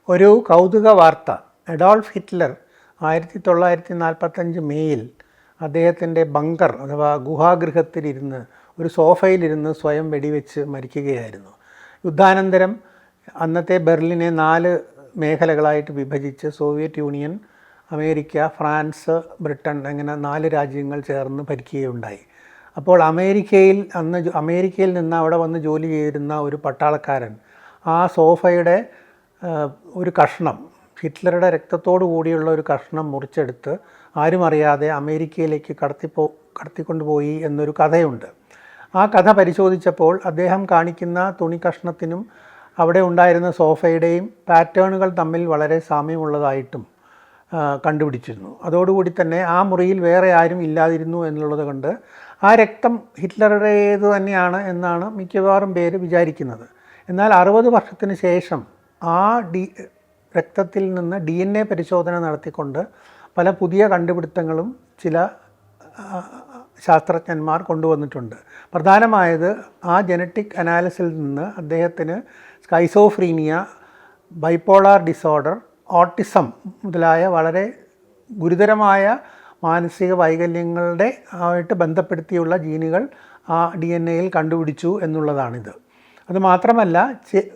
ഒരു കൗതുക വാർത്ത. അഡോൾഫ് ഹിറ്റ്ലർ 1945 മെയ്യിൽ അദ്ദേഹത്തിൻ്റെ ബങ്കർ അഥവാ ഗുഹാഗൃഹത്തിലിരുന്ന് ഒരു സോഫയിലിരുന്ന് സ്വയം വെടിവെച്ച് മരിക്കുകയായിരുന്നു. യുദ്ധാനന്തരം അന്നത്തെ ബെർലിനെ 4 മേഖലകളായിട്ട് വിഭജിച്ച് Soviet union, America, France, Britain അങ്ങനെ 4 രാജ്യങ്ങൾ ചേർന്ന് ഭരിക്കുകയുണ്ടായി. അപ്പോൾ അമേരിക്കയിൽ നിന്ന് അവിടെ വന്ന് ജോലി ചെയ്തിരുന്ന ഒരു പട്ടാളക്കാരൻ ആ സോഫയുടെ ഒരു കഷ്ണം, ഹിറ്റ്ലറുടെ രക്തത്തോടു കൂടിയുള്ള ഒരു കഷ്ണം മുറിച്ചെടുത്ത് ആരും അറിയാതെ അമേരിക്കയിലേക്ക് കടത്തിക്കൊണ്ടുപോയി എന്നൊരു കഥയുണ്ട്. ആ കഥ പരിശോധിച്ചപ്പോൾ അദ്ദേഹം കാണിക്കുന്ന തുണി കഷ്ണത്തിനും അവിടെ ഉണ്ടായിരുന്ന സോഫയുടെയും പാറ്റേണുകൾ തമ്മിൽ വളരെ സാമ്യമുള്ളതായിട്ടും കണ്ടുപിടിച്ചിരുന്നു. അതോടുകൂടി തന്നെ ആ മുറിയിൽ വേറെ ആരും ഇല്ലാതിരുന്നു എന്നുള്ളത് കൊണ്ട് ആ രക്തം ഹിറ്റ്ലറുടേത് തന്നെയാണ് എന്നാണ് മിക്കവാറും പേര് വിചാരിക്കുന്നത്. എന്നാൽ 60 വർഷത്തിന് ശേഷം ആ രക്തത്തിൽ നിന്ന് DNA പരിശോധന നടത്തിക്കൊണ്ട് പല പുതിയ കണ്ടുപിടുത്തങ്ങളും ചില ശാസ്ത്രജ്ഞന്മാർ കൊണ്ടുവന്നിട്ടുണ്ട്. പ്രധാനമായത് ആ ജനറ്റിക് അനാലിസിൽ നിന്ന് അദ്ദേഹത്തിന് സ്കൈസോഫ്രീനിയ, ബൈപോളാർ ഡിസോർഡർ, ഓട്ടിസം മുതലായ വളരെ ഗുരുതരമായ മാനസിക വൈകല്യങ്ങളുടെ ആയിട്ട് ബന്ധപ്പെടുത്തിയുള്ള ജീനുകൾ ആ DNA-യിൽ കണ്ടുപിടിച്ചു എന്നുള്ളതാണിത്. അതുമാത്രമല്ല,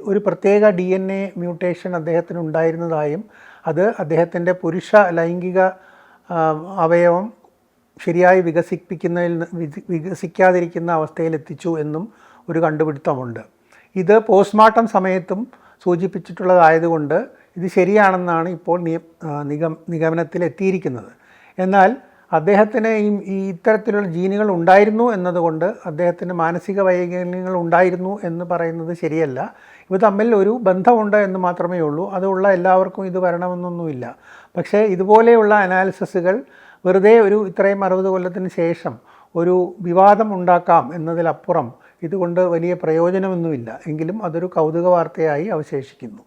ഒരു പ്രത്യേക DNA മ്യൂട്ടേഷൻ അദ്ദേഹത്തിന് ഉണ്ടായിരുന്നതായും അത് അദ്ദേഹത്തിൻ്റെ പുരുഷ ലൈംഗിക അവയവം ശരിയായി വികസിക്കാതിരിക്കുന്ന അവസ്ഥയിലെത്തിച്ചു എന്നും ഒരു കണ്ടുപിടുത്തമുണ്ട്. ഇത് പോസ്റ്റ്മോർട്ടം സമയത്തും സൂചിപ്പിച്ചിട്ടുള്ളതായതുകൊണ്ട് ഇത് ശരിയാണെന്നാണ് ഇപ്പോൾ നിഗമനത്തിലെത്തിയിരിക്കുന്നത്. എന്നാൽ അദ്ദേഹത്തിന് ഈ ഇത്തരത്തിലുള്ള ജീനുകൾ ഉണ്ടായിരുന്നു എന്നതുകൊണ്ട് അദ്ദേഹത്തിന് മാനസിക വൈകല്യങ്ങൾ ഉണ്ടായിരുന്നു എന്ന് പറയുന്നത് ശരിയല്ല. ഇവ തമ്മിൽ ഒരു ബന്ധമുണ്ട് എന്ന് മാത്രമേ ഉള്ളൂ. അതുള്ള എല്ലാവർക്കും ഇത് വരണമെന്നൊന്നുമില്ല. പക്ഷേ ഇതുപോലെയുള്ള അനാലിസിസുകൾ വെറുതെ ഇത്രയും 60 കൊല്ലത്തിന് ശേഷം ഒരു വിവാദം ഉണ്ടാക്കാം എന്നതിലപ്പുറം ഇതുകൊണ്ട് വലിയ പ്രയോജനമൊന്നുമില്ല. എങ്കിലും അതൊരു കൗതുക വാർത്തയായി അവശേഷിക്കുന്നു.